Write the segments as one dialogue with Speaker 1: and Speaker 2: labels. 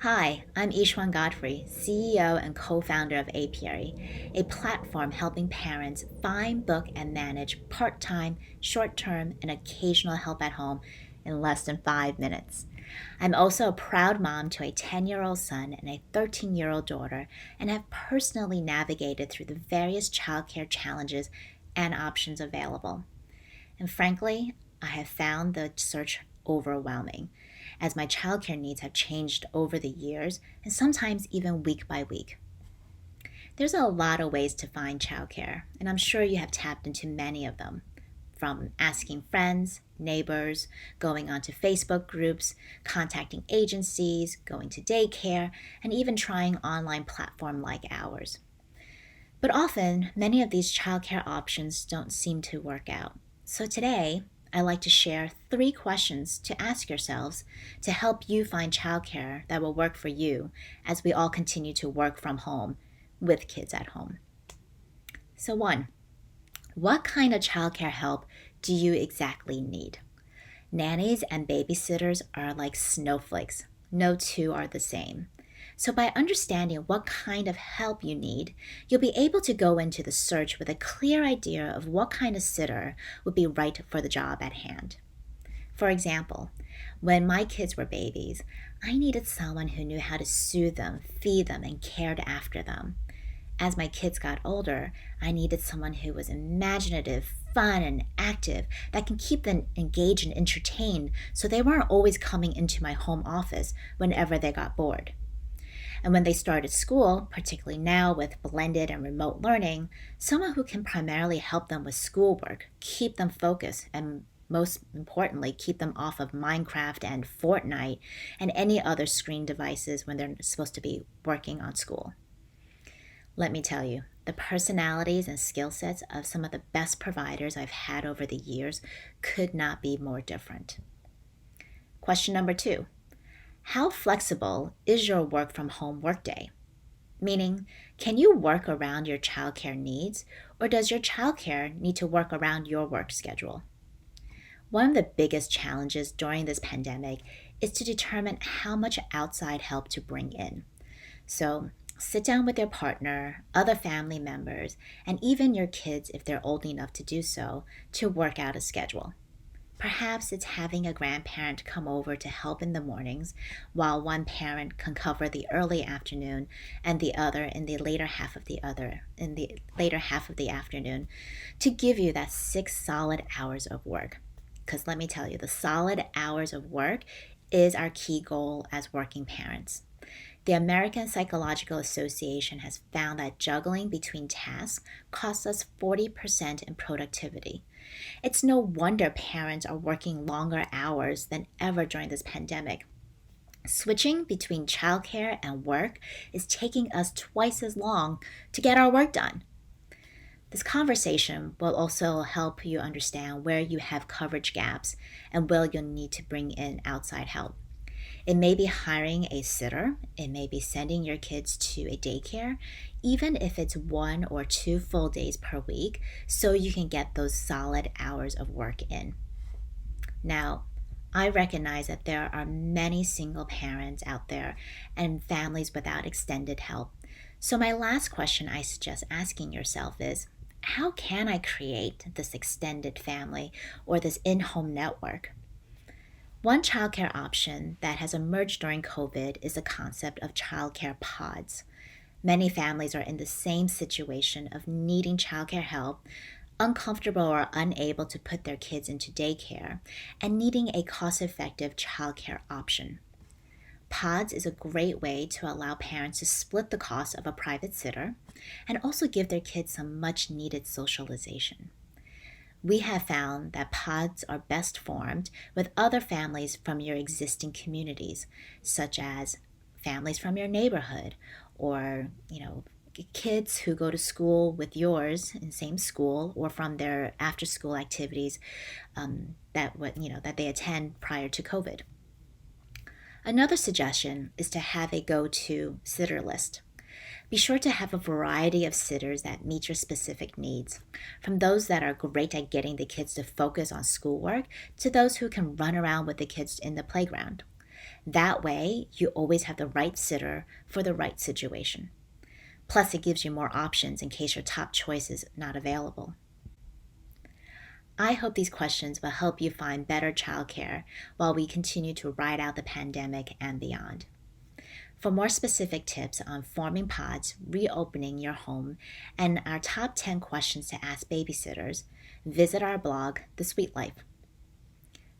Speaker 1: Hi, I'm Godfrey, CEO and co-founder of Apiary, a platform helping parents find, book, and manage part-time, short-term, and occasional help at home in less than 5 minutes. I'm also a proud mom to a 10-year-old son and a 13-year-old daughter, and have personally navigated through the various childcare challenges and options available. And frankly, I have found the search overwhelming, as my childcare needs have changed over the years and sometimes even week by week. There's a lot of ways to find childcare, and I'm sure you have tapped into many of them. From asking friends, neighbors, going onto Facebook groups, contacting agencies, going to daycare, and even trying online platform like ours. But often, many of these childcare options don't seem to work out. So today, I like to share 3 questions to ask yourselves to help you find childcare that will work for you as we all continue to work from home with kids at home. So 1, what kind of childcare help do you exactly need? Nannies and babysitters are like snowflakes. No two are the same. So, by understanding what kind of help you need, you'll be able to go into the search with a clear idea of what kind of sitter would be right for the job at hand. For example, when my kids were babies, I needed someone who knew how to soothe them, feed them, and cared after them. As my kids got older, I needed someone who was imaginative, fun, and active that can keep them engaged and entertained so they weren't always coming into my home office whenever they got bored. And when they started school, particularly now with blended and remote learning, someone who can primarily help them with schoolwork, keep them focused, and most importantly, keep them off of Minecraft and Fortnite and any other screen devices when they're supposed to be working on school. Let me tell you, the personalities and skill sets of some of the best providers I've had over the years could not be more different. Question number 2. How flexible is your work from home workday? Meaning, can you work around your childcare needs, or does your childcare need to work around your work schedule? One of the biggest challenges during this pandemic is to determine how much outside help to bring in. So, sit down with your partner, other family members, and even your kids if they're old enough to do so, to work out a schedule. Perhaps it's having a grandparent come over to help in the mornings, while one parent can cover the early afternoon and the other in the later half of the afternoon, to give you that 6 solid hours of work. Because let me tell you, the solid hours of work is our key goal as working parents. The American Psychological Association has found that juggling between tasks costs us 40% in productivity. It's no wonder parents are working longer hours than ever during this pandemic. Switching between childcare and work is taking us twice as long to get our work done. This conversation will also help you understand where you have coverage gaps and where you'll need to bring in outside help. It may be hiring a sitter, it may be sending your kids to a daycare, even if it's 1 or 2 full days per week, so you can get those solid hours of work in. Now, I recognize that there are many single parents out there and families without extended help. So my last question I suggest asking yourself is, how can I create this extended family or this in-home network? One childcare option that has emerged during COVID is the concept of childcare pods. Many families are in the same situation of needing childcare help, uncomfortable or unable to put their kids into daycare, and needing a cost-effective childcare option. Pods is a great way to allow parents to split the cost of a private sitter and also give their kids some much-needed socialization. We have found that pods are best formed with other families from your existing communities, such as families from your neighborhood or, kids who go to school with yours in the same school or from their after school activities that they attend prior to COVID. Another suggestion is to have a go-to sitter list. Be sure to have a variety of sitters that meet your specific needs, from those that are great at getting the kids to focus on schoolwork to those who can run around with the kids in the playground. That way, you always have the right sitter for the right situation. Plus, it gives you more options in case your top choice is not available. I hope these questions will help you find better childcare while we continue to ride out the pandemic and beyond. For more specific tips on forming pods, reopening your home, and our top 10 questions to ask babysitters, visit our blog, The Sweet Life.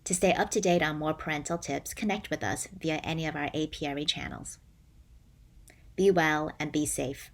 Speaker 1: To stay up to date on more parental tips, connect with us via any of our apiary channels. Be well and be safe.